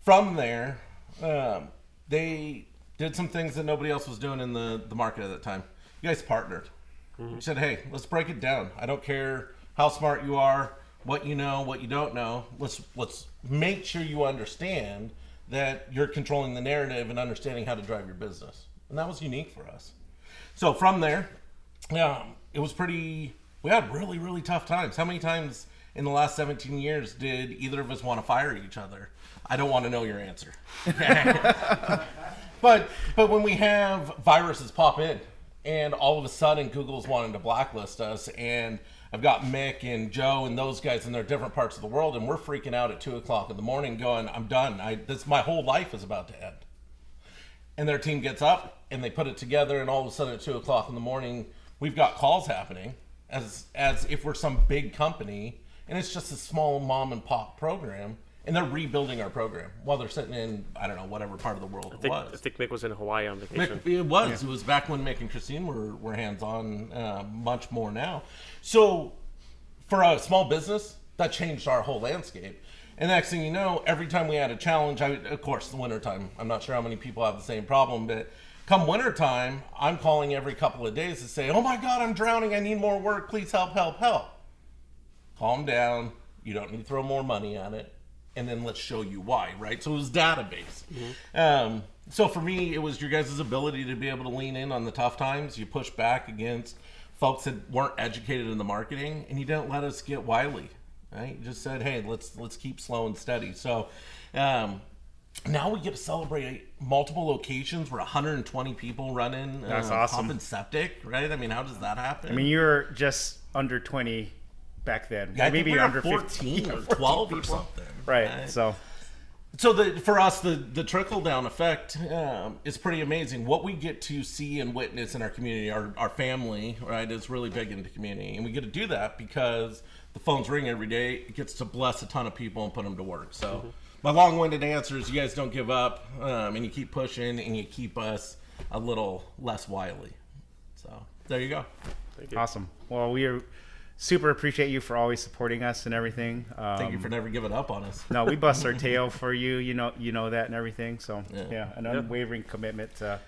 from there, they did some things that nobody else was doing in the market at that time. You guys partnered. You said, hey, let's break it down. I don't care how smart you are, what you know, what you don't know. Let's make sure you understand that you're controlling the narrative and understanding how to drive your business. And that was unique for us. So from there, it was we had really, really tough times. How many times in the last 17 years did either of us want to fire each other? I don't want to know your answer. But when we have viruses pop in and all of a sudden Google's wanting to blacklist us, and I've got Mick and Joe and those guys in their different parts of the world, and we're freaking out at 2:00 in the morning going, I'm done. My whole life is about to end. And their team gets up and they put it together, and all of a sudden at 2:00 in the morning, we've got calls happening as if we're some big company, and it's just a small mom and pop program. And they're rebuilding our program while they're sitting in, I don't know, whatever part of the world it was. I think Mick was in Hawaii on vacation. It was. Yeah. It was back when Mick and Christine were hands-on, much more now. So for a small business, that changed our whole landscape. And next thing you know, every time we had a challenge, of course, the wintertime, I'm not sure how many people have the same problem, but come wintertime, I'm calling every couple of days to say, oh my God, I'm drowning. I need more work. Please help, help, help. Calm down. You don't need to throw more money at it. And then let's show you why, right? So it was database. So for me, it was your guys' ability to be able to lean in on the tough times. You push back against folks that weren't educated in the marketing, and you didn't let us get wily, right? You just said, hey, let's keep slow and steady. So now we get to celebrate multiple locations. We're 120 people running. That's awesome. Pump and septic, right? I mean, how does that happen? I mean, you're just under 20 back then. Yeah, maybe we were under 14 or 12 or something. Right. So for us, the trickle-down effect is pretty amazing. What we get to see and witness in our community, our family, right, is really big into community. And we get to do that because the phones ring every day. It gets to bless a ton of people and put them to work. So my long-winded answer is you guys don't give up, and you keep pushing, and you keep us a little less wily. So there you go. Thank you. Awesome. Well, we are super appreciate you for always supporting us and everything. Thank you for never giving up on us. No, we bust our tail for you. You know that and everything. So an unwavering commitment to,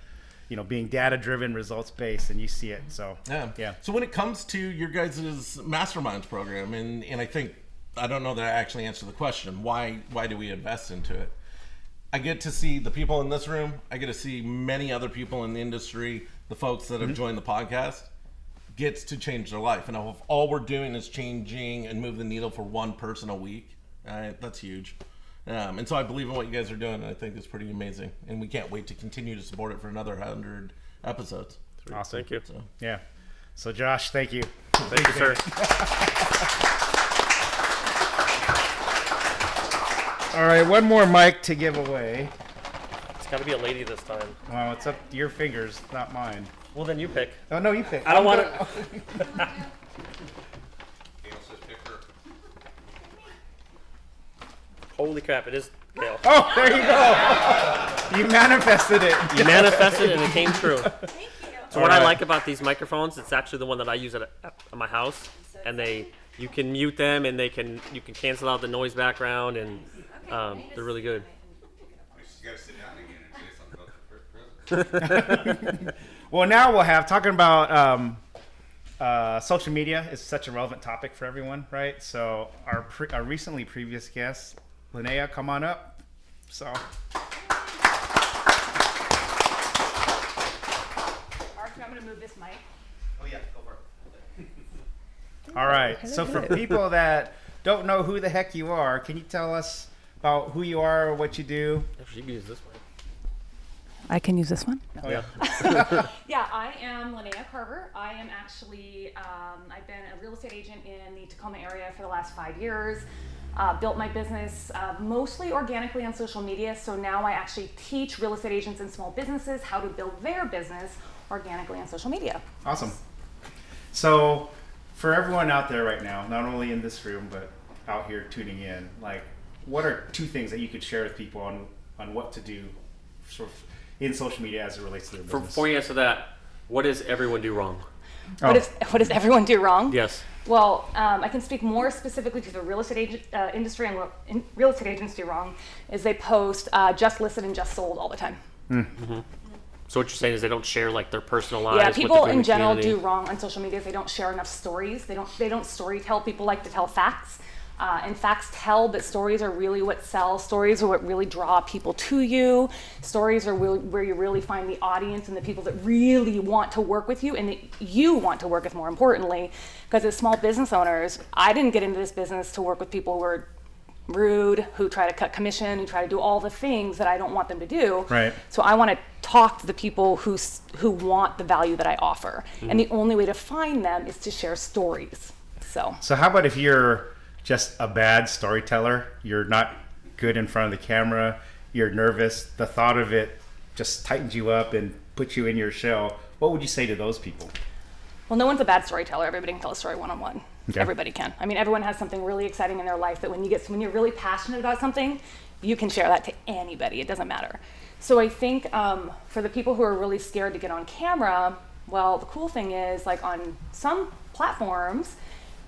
being data driven, results based, and you see it. So yeah. So when it comes to your guys' masterminds program, and I don't know that I actually answered the question. Why do we invest into it? I get to see the people in this room. I get to see many other people in the industry, the folks that have joined the podcast. Gets to change their life, and if all we're doing is changing and move the needle for one person a week, that's huge. And so I believe in what you guys are doing, and I think it's pretty amazing, and we can't wait to continue to support it for another 100 episodes. Awesome. Thank you. So Josh, thank you. Thank you, sir. All right, one more mic to give away. It's got to be a lady this time. Well, it's up to your fingers, not mine. Well, then you pick. Oh, no, you pick. I don't want to. Holy crap, it is Gail. Oh, there you go. You manifested it. You manifested it and it came true. Thank you. So what I like about these microphones, it's actually the one that I use at my house, and you can mute them, and you can cancel out the noise background, and they're really good. You gotta sit down again and say something about the present. Well, now talking about social media is such a relevant topic for everyone, right? So our recently previous guest, Linnea, come on up. So. Mark, I'm going to move this mic. Oh yeah, go for it. All right. So for people that don't know who the heck you are, can you tell us about who you are or what you do? Actually, you can use this one. I can use this one? Oh, yeah. Yeah, I am Linnea Carver. I am actually, I've been a real estate agent in the Tacoma area for the last 5 years. Built my business mostly organically on social media. So now I actually teach real estate agents and small businesses how to build their business organically on social media. Awesome. So for everyone out there right now, not only in this room, but out here tuning in, what are 2 things that you could share with people on what to do sort of in social media as it relates to their business? Before you answer that, what does everyone do wrong? What does everyone do wrong? Yes. Well, I can speak more specifically to the real estate industry, and what real estate agents do wrong is they post just listed and just sold all the time. So what you're saying is they don't share like their personal lives. Yeah, what people they're doing in the general community. do wrong on social media. They don't share enough stories. They don't story tell. People like to tell facts. And facts tell, but stories are really what sells. Stories are what really draw people to you. Stories are where you really find the audience and the people that really want to work with you and that you want to work with, more importantly. Because as small business owners, I didn't get into this business to work with people who are rude, who try to cut commission, who try to do all the things that I don't want them to do. Right. So I want to talk to the people who want the value that I offer. And the only way to find them is to share stories. So how about if you're just a bad storyteller, you're not good in front of the camera, you're nervous, the thought of it just tightens you up and puts you in your shell, what would you say to those people? Well, no one's a bad storyteller. Everybody can tell a story one-on-one. Okay. Everybody can. I mean, everyone has something really exciting in their life that when you're really passionate about something, you can share that to anybody. It doesn't matter. So I think for the people who are really scared to get on camera, well, the cool thing is, like on some platforms,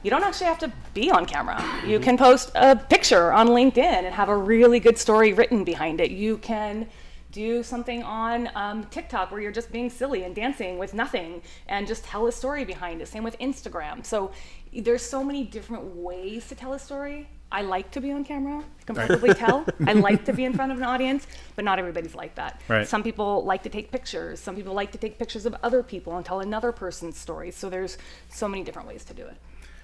you don't actually have to be on camera. You can post a picture on LinkedIn and have a really good story written behind it. You can do something on TikTok where you're just being silly and dancing with nothing and just tell a story behind it. Same with Instagram. So there's so many different ways to tell a story. I like to be on camera, you can probably tell. I like to be in front of an audience, but not everybody's like that. Right. Some people like to take pictures. Some people like to take pictures of other people and tell another person's story. So there's so many different ways to do it.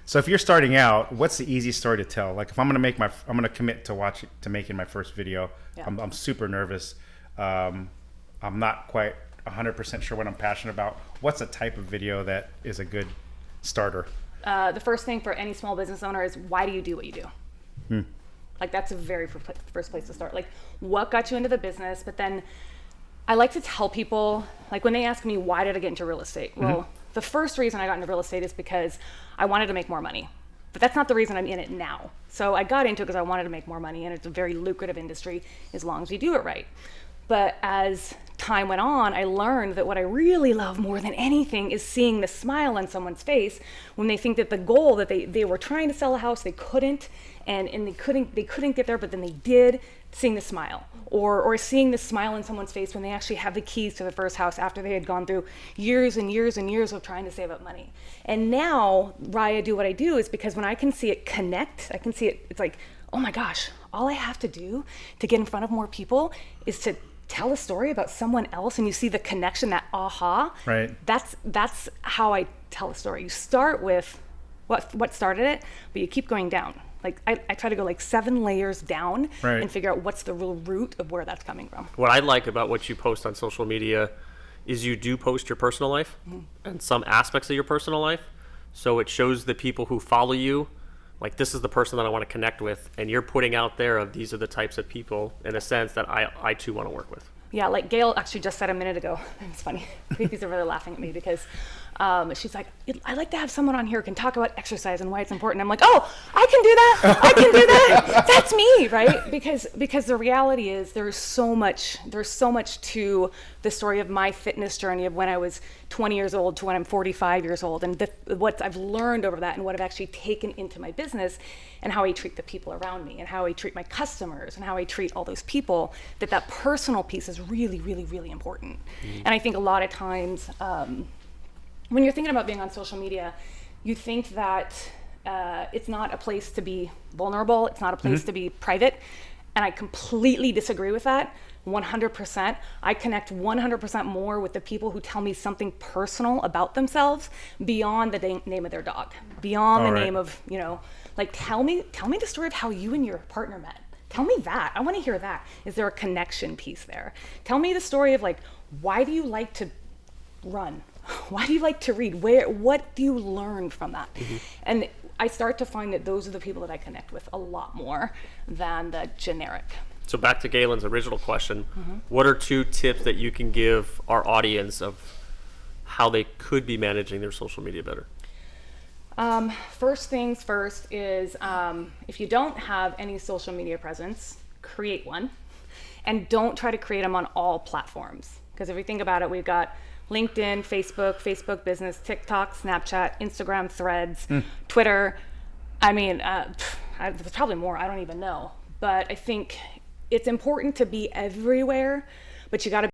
So if you're starting out, what's the easiest story to tell? Like if I'm gonna commit to making my first video. Yeah. I'm super nervous. I'm not quite 100% sure what I'm passionate about. What's a type of video that is a good starter? The first thing for any small business owner is, why do you do what you do? Like that's a very first place to start. Like, what got you into the business? But then I like to tell people, like when they ask me, why did I get into real estate? Well, the first reason I got into real estate is because I wanted to make more money. But that's not the reason I'm in it now. So I got into it because I wanted to make more money, and it's a very lucrative industry as long as you do it right. But as time went on, I learned that what I really love more than anything is seeing the smile on someone's face when they think that the goal that they were trying to sell a house, they couldn't, and they couldn't get there, but then they did, seeing the smile. Or seeing the smile on someone's face when they actually have the keys to the first house after they had gone through years and years and years of trying to save up money. And now why I do what I do is because when I can see it connect, I can see it, it's like, oh my gosh, all I have to do to get in front of more people is to tell a story about someone else, and you see the connection, that aha. Right. That's how I tell a story. You start with what started it, but you keep going down. Like I try to go like 7 layers down Right. and figure out what's the real root of where that's coming from. What I like about what you post on social media is you do post your personal life and some aspects of your personal life. So it shows the people who follow you, like this is the person that I want to connect with, and you're putting out there of these are the types of people, in a sense, that I too want to work with. Yeah, like Gail actually just said a minute ago. It's funny. Creepies are really laughing at me because she's like, I like to have someone on here who can talk about exercise and why it's important. I'm like, oh, I can do that. I can do that. That's me, right? Because the reality is there's so much to the story of my fitness journey of when I was 20 years old to when I'm 45 years old, and what I've learned over that and what I've actually taken into my business and how I treat the people around me and how I treat my customers and how I treat all those people, that personal piece is really, really, really important. And I think a lot of times when you're thinking about being on social media, you think that it's not a place to be vulnerable, it's not a place to be private, and I completely disagree with that. 100%. I connect 100% more with the people who tell me something personal about themselves beyond the name of their dog, beyond the name of, like tell me the story of how you and your partner met. Tell me that. I want to hear that. Is there a connection piece there? Tell me the story of like, why do you like to run? Why do you like to read? What do you learn from that? And I start to find that those are the people that I connect with a lot more than the generic. So back to Galen's original question, what are 2 tips that you can give our audience of how they could be managing their social media better? First things first is if you don't have any social media presence, create one. And don't try to create them on all platforms. Because if you think about it, we've got LinkedIn, Facebook Business, TikTok, Snapchat, Instagram, Threads, Twitter. I mean, there's probably more, I don't even know. But I think it's important to be everywhere, but you got to